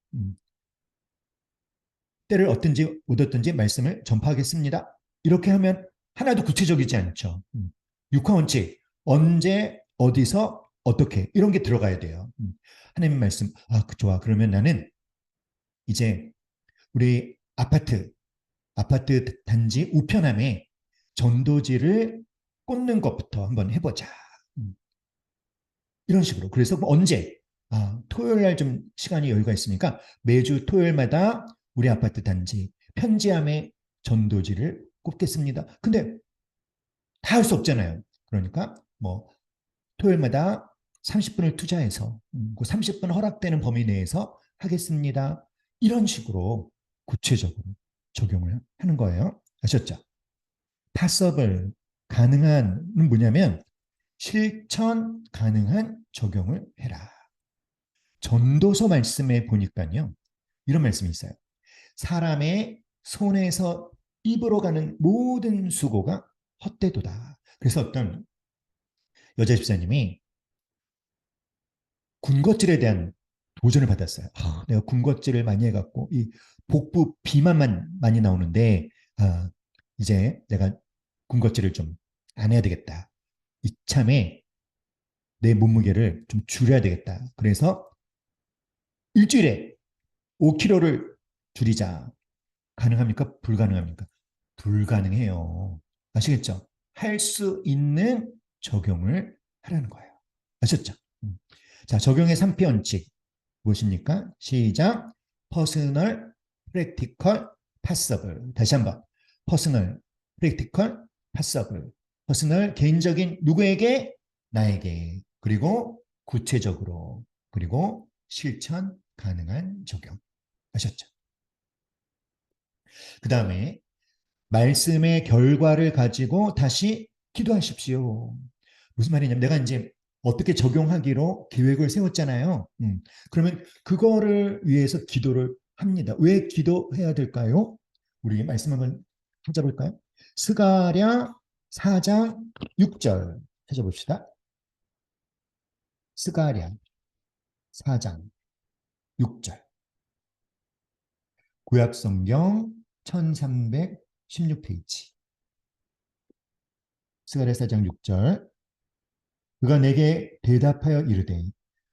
때를 얻든지 못 얻든지 말씀을 전파하겠습니다. 이렇게 하면 하나도 구체적이지 않죠. 육하원칙. 언제, 어디서, 어떻게 이런 게 들어가야 돼요. 하나님 말씀. 좋아. 그러면 나는 이제 우리 아파트 단지 우편함에 전도지를 꽂는 것부터 한번 해보자. 이런 식으로. 그래서 언제? 토요일 날 좀 시간이 여유가 있으니까 매주 토요일마다 우리 아파트 단지 편지함에 전도지를 꽂겠습니다. 근데 다 할 수 없잖아요. 그러니까 뭐 토요일마다 30분을 투자해서 그 30분 허락되는 범위 내에서 하겠습니다. 이런 식으로 구체적으로 적용을 하는 거예요. 아셨죠? 파서블 가능한은 뭐냐면 실천 가능한 적용을 해라. 전도서 말씀에 보니까요. 이런 말씀이 있어요. 사람의 손에서 입으로 가는 모든 수고가 헛되도다. 그래서 어떤 여자 집사님이 군것질에 대한 도전을 받았어요. 내가 군것질을 많이 해갖고 이 복부 비만만 많이 나오는데 이제 내가 군것질을 좀 안 해야 되겠다. 이참에 내 몸무게를 좀 줄여야 되겠다. 그래서 일주일에 5kg를 줄이자. 가능합니까? 불가능합니까? 불가능해요. 아시겠죠? 할 수 있는 적용을 하라는 거예요. 아셨죠? 자, 적용의 3P 원칙 무엇입니까? 시작. 퍼스널, 프랙티컬, 파서블. 다시 한번. 퍼스널, 프랙티컬, 파서블. 퍼스널, 개인적인 누구에게? 나에게. 그리고 구체적으로. 그리고 실천 가능한 적용. 아셨죠? 그 다음에 말씀의 결과를 가지고 다시 기도하십시오. 무슨 말이냐면 내가 이제 어떻게 적용하기로 계획을 세웠잖아요. 그러면 그거를 위해서 기도를 합니다. 왜 기도해야 될까요? 우리 말씀 한번 찾아볼까요? 스가랴 4장 6절 찾아봅시다. 스가랴 4장 6절. 구약성경 1316페이지. 스가랴 4장 6절. 그가 내게 대답하여 이르되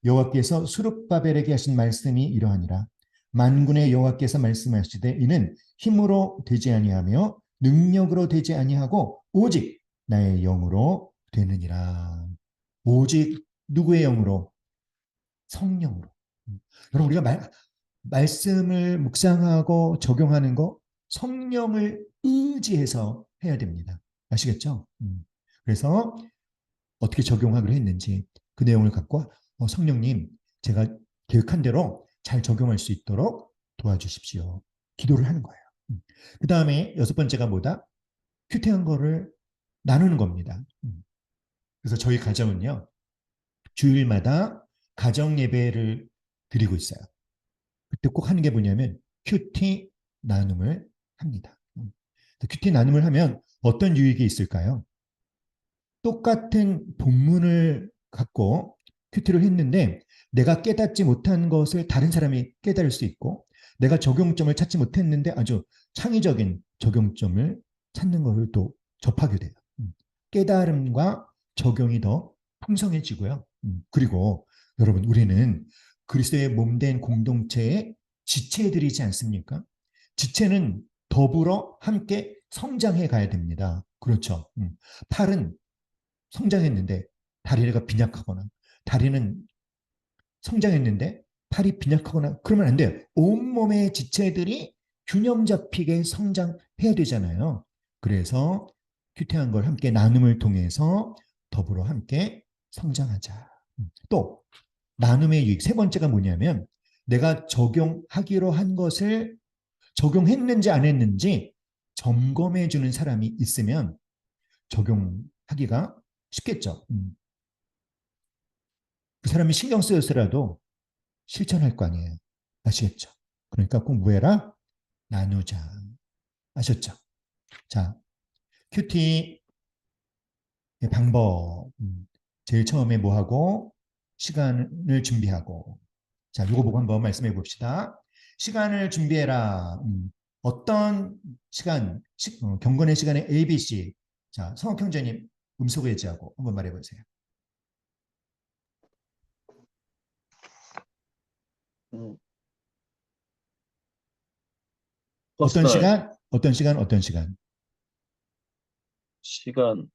여호와께서 수룹바벨에게 하신 말씀이 이러하니라. 만군의 여호와께서 말씀하시되 이는 힘으로 되지 아니하며 능력으로 되지 아니하고 오직 나의 영으로 되느니라. 오직 누구의 영으로? 성령으로. 여러분 우리가 말씀을 묵상하고 적용하는 거 성령을 의지해서 해야 됩니다. 아시겠죠? 그래서 어떻게 적용하기로 했는지 그 내용을 갖고 성령님 제가 계획한 대로 잘 적용할 수 있도록 도와주십시오. 기도를 하는 거예요. 그 다음에 6번째가 뭐다? 큐티한 거를 나누는 겁니다. 그래서 저희 가정은요. 주일마다 가정 예배를 드리고 있어요. 그때 꼭 하는 게 뭐냐면 큐티 나눔을 합니다. 큐티 나눔을 하면 어떤 유익이 있을까요? 똑같은 본문을 갖고 큐티를 했는데 내가 깨닫지 못한 것을 다른 사람이 깨달을 수 있고 내가 적용점을 찾지 못했는데 아주 창의적인 적용점을 찾는 것을 또 접하게 돼요. 깨달음과 적용이 더 풍성해지고요. 그리고 여러분 우리는 그리스도의 몸된 공동체의 지체들이지 않습니까? 지체는 더불어 함께 성장해 가야 됩니다. 그렇죠. 팔은 성장했는데 다리가 빈약하거나 다리는 성장했는데 팔이 빈약하거나 그러면 안 돼요. 온몸의 지체들이 균형 잡히게 성장해야 되잖아요. 그래서 큐티한 걸 함께 나눔을 통해서 더불어 함께 성장하자. 또 나눔의 유익 세 번째가 뭐냐면 내가 적용하기로 한 것을 적용했는지 안 했는지 점검해 주는 사람이 있으면 적용하기가 쉽겠죠. 그 사람이 신경 쓰여서라도 실천할 거 아니에요. 아시겠죠? 그러니까 꼭 뭐해라? 나누자. 아셨죠? 자, 큐티 방법. 제일 처음에 뭐 하고 시간을 준비하고. 자, 이거 보고 한번 말씀해 봅시다. 시간을 준비해라. 어떤 시간, 경건의 시간에 ABC. 자, 성욱 형제님 음속 해제하고 한번 말해 보세요. 어떤 퍼스널 시간? 어떤 시간? 어떤 시간? 시간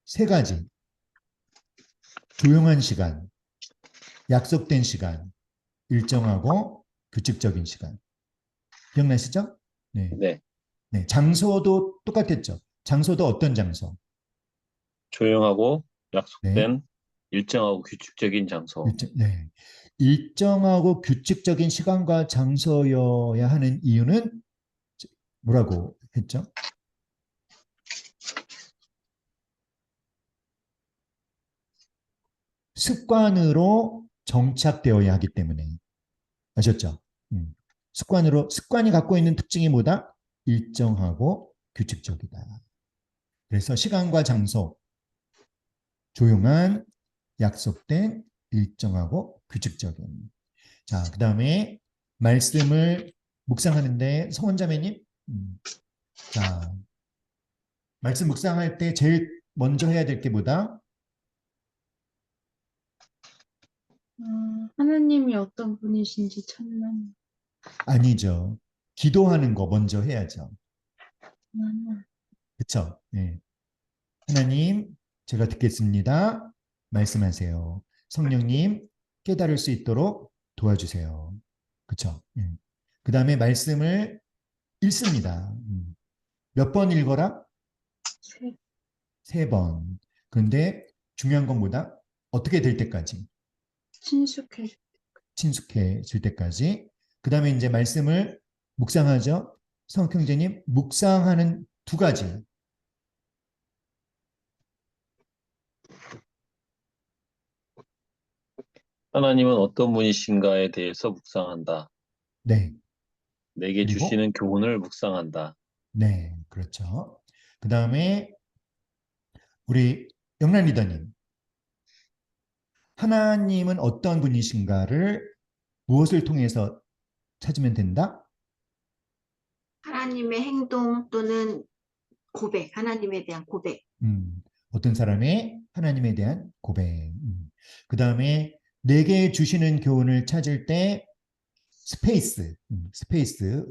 세 가지. 조용한 시간, 약속된 시간, 일정하고 규칙적인 시간. 기억나시죠? 네. 네, 네. 장소도 똑같았죠. 장소도 어떤 장소? 조용하고 네. 약속된 일정하고 규칙적인 장소. 네. 일정하고 규칙적인 시간과 장소여야 하는 이유는 뭐라고 했죠? 습관으로 정착되어야 하기 때문에. 아셨죠? 습관이 갖고 있는 특징이 뭐다? 일정하고 규칙적이다. 그래서 시간과 장소, 조용한, 약속된, 일정하고 규칙적인. 자, 그 다음에 말씀을 묵상하는데 성원자매님, 자, 말씀 묵상할 때 제일 먼저 해야 될 게 뭐다? 하느님이 어떤 분이신지 찾는. 아니죠. 기도하는 거 먼저 해야죠. 음, 그쵸? 네. 하나님, 제가 듣겠습니다. 말씀하세요. 성령님, 깨달을 수 있도록 도와주세요. 그쵸? 그 다음에 말씀을 읽습니다. 몇 번 읽어라? 세- 3번. 그런데 중요한 건 뭐다? 어떻게 될 때까지? 친숙해. 친숙해질 때까지. 그 다음에 이제 말씀을 묵상하죠. 성경제님, 묵상하는 2가지. 하나님은 어떤 분이신가에 대해서 묵상한다. 네. 내게 그리고 주시는 교훈을 묵상한다. 네, 그렇죠. 그 다음에 우리 영란 리더님, 하나님은 어떤 분이신가를 무엇을 통해서 찾으면 된다? 하나님의 행동 또는 고백, 하나님에 대한 고백. 어떤 사람의 하나님에 대한 고백. 그 다음에 내게 주시는 교훈을 찾을 때 스페이스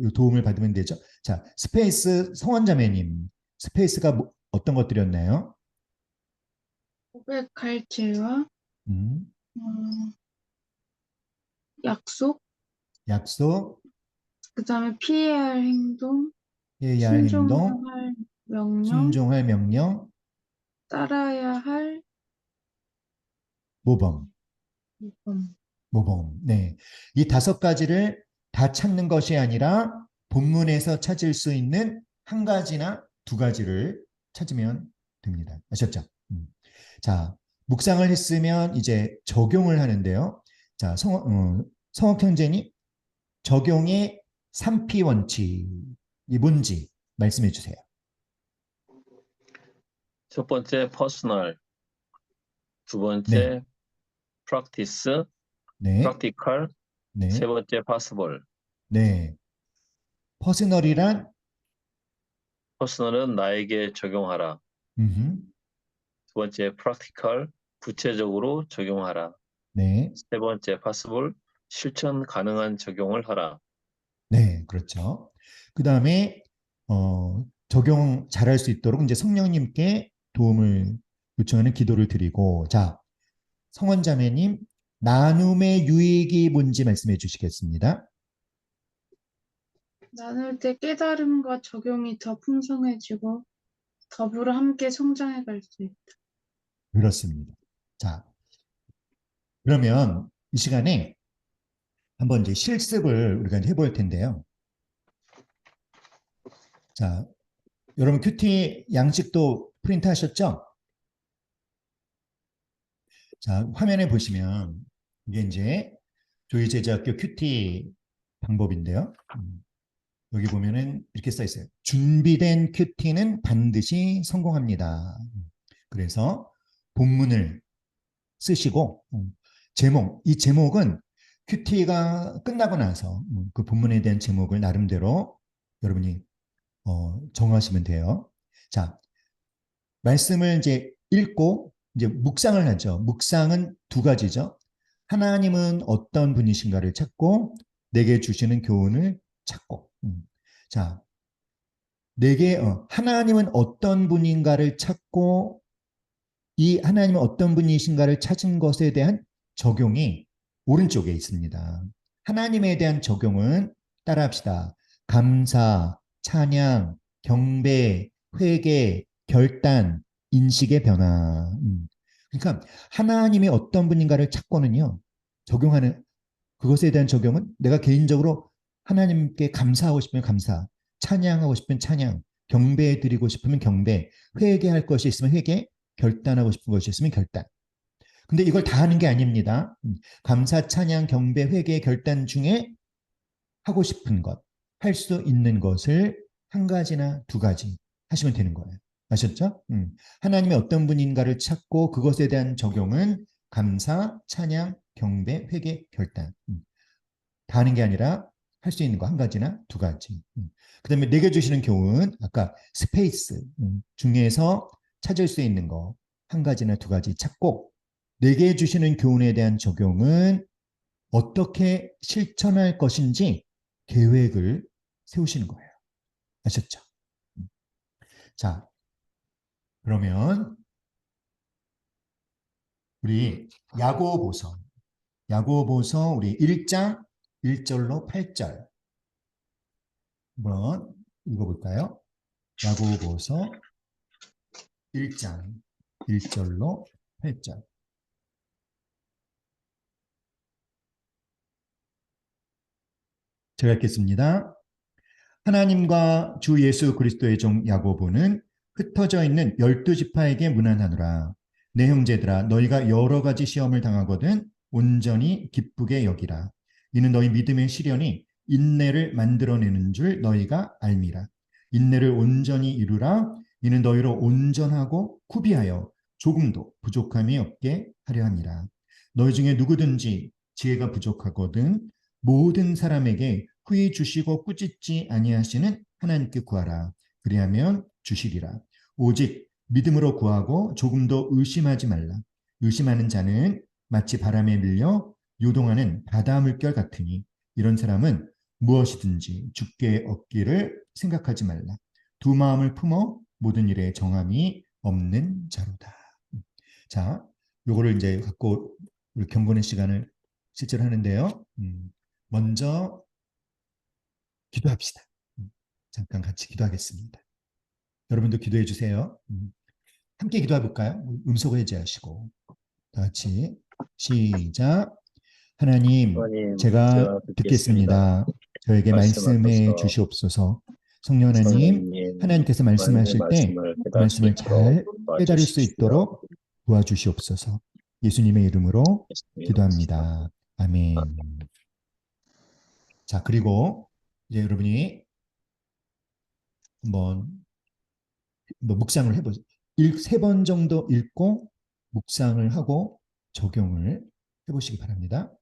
이 도움을 받으면 되죠. 자, 스페이스 성원자매님, 스페이스가 어떤 것들이었나요? 고백할 죄와 음, 약속, 약속, 그다음에 피해야 할 행동, 해야 할 행동, 순종할 명령, 순종할 명령, 따라야 할 모범. 법. 모범. 네. 이 5가지를 다 찾는 것이 아니라 본문에서 찾을 수 있는 1가지나 2가지를 찾으면 됩니다. 아셨죠? 자, 묵상을 했으면 이제 적용을 하는데요. 자, 성옥 형제님, 적용의 3P 원칙이 뭔지 말씀해 주세요. 첫 번째, 퍼스널. 두 네, 번째, 프랙티스, 네, 프랙티컬. 세 네, 번째, 파스볼. 네. 퍼스널이란, 퍼스널은 나에게 적용하라. 음흠, 두 번째, 프랙티컬. 구체적으로 적용하라. 네, 세 번째, 파스볼. 실천 가능한 적용을 하라. 네, 그렇죠. 그 다음에 적용 잘할 수 있도록 이제 성령님께 도움을 요청하는 기도를 드리고, 자, 성원자매님, 나눔의 유익이 뭔지 말씀해 주시겠습니다. 나눌 때 깨달음과 적용이 더 풍성해지고 더불어 함께 성장해 갈 수 있다. 그렇습니다. 자, 그러면 이 시간에 한번 이제 실습을 우리가 이제 해볼 텐데요. 자, 여러분 큐티 양식도 프린트 하셨죠? 자, 화면에 보시면 이게 이제 조희제자학교 큐티 방법인데요. 여기 보면은 이렇게 써 있어요. 준비된 큐티는 반드시 성공합니다. 그래서 본문을 쓰시고 이 제목은 큐티가 끝나고 나서 그 본문에 대한 제목을 나름대로 여러분이 정하시면 돼요. 자, 말씀을 이제 읽고 이제 묵상을 하죠. 묵상은 2가지죠. 하나님은 어떤 분이신가를 찾고 내게 주시는 교훈을 찾고. 자, 하나님은 어떤 분인가를 찾고 이 하나님은 어떤 분이신가를 찾은 것에 대한 적용이 오른쪽에 있습니다. 하나님에 대한 적용은 따라합시다. 감사, 찬양, 경배, 회개, 결단, 인식의 변화. 그러니까 하나님이 어떤 분인가를 찾고는요, 적용하는 그것에 대한 적용은 내가 개인적으로 하나님께 감사하고 싶으면 감사, 찬양하고 싶으면 찬양, 경배 드리고 싶으면 경배, 회개할 것이 있으면 회개, 결단하고 싶은 것이 있으면 결단. 근데 이걸 다 하는 게 아닙니다. 감사, 찬양, 경배, 회개, 결단 중에 하고 싶은 것, 할 수 있는 것을 한 가지나 두 가지 하시면 되는 거예요. 아셨죠? 하나님이 어떤 분인가를 찾고 그것에 대한 적용은 감사, 찬양, 경배, 회개, 결단. 다 하는 게 아니라 할 수 있는 거 한 가지나 두 가지. 그 다음에 내게 주시는 교훈, 아까 스페이스 중에서 찾을 수 있는 거 한 가지나 두 가지 찾고 내게 주시는 교훈에 대한 적용은 어떻게 실천할 것인지 계획을 세우시는 거예요. 아셨죠? 자, 그러면 우리 야고보서 우리 1장 1절로 8절 한번 읽어볼까요? 야고보서 1장 1절로 8절. 제가 읽겠습니다. 하나님과 주 예수 그리스도의 종 야고보는 흩어져 있는 12지파에게 문안하노라. 내 형제들아 너희가 여러 가지 시험을 당하거든 온전히 기쁘게 여기라. 이는 너희 믿음의 시련이 인내를 만들어내는 줄 너희가 알미라. 인내를 온전히 이루라. 이는 너희로 온전하고 구비하여 조금도 부족함이 없게 하려 함이라. 너희 중에 누구든지 지혜가 부족하거든 모든 사람에게 후히 주시고 꾸짖지 아니하시는 하나님께 구하라. 그리하면 주시리라. 오직 믿음으로 구하고 조금도 의심하지 말라. 의심하는 자는 마치 바람에 밀려 요동하는 바다 물결 같으니 이런 사람은 무엇이든지 주께 얻기를 생각하지 말라. 두 마음을 품어 모든 일에 정함이 없는 자로다. 자, 요거를 이제 갖고 우리 경건의 시간을 실제로 하는데요. 먼저 기도합시다. 잠깐 같이 기도하겠습니다. 여러분도 기도해 주세요. 함께 기도해 볼까요? 음성을 해제하시고 다 같이 시작. 하나님, 하나님, 제가 제가 듣겠습니다. 듣겠습니다. 저에게 말씀해 말씀하셔서 주시옵소서. 성령 하나님, 성령님, 하나님께서 말씀하실 때 말씀을 그 깨달을 수 말씀을 잘 있도록 깨달을 수 도와주십시오. 있도록 도와주시옵소서. 예수님의 이름으로 예수님 기도합니다. 아멘. 자, 그리고 이제 여러분이 한번 묵상을 해보세요. 3번 정도 읽고 묵상을 하고 적용을 해보시기 바랍니다.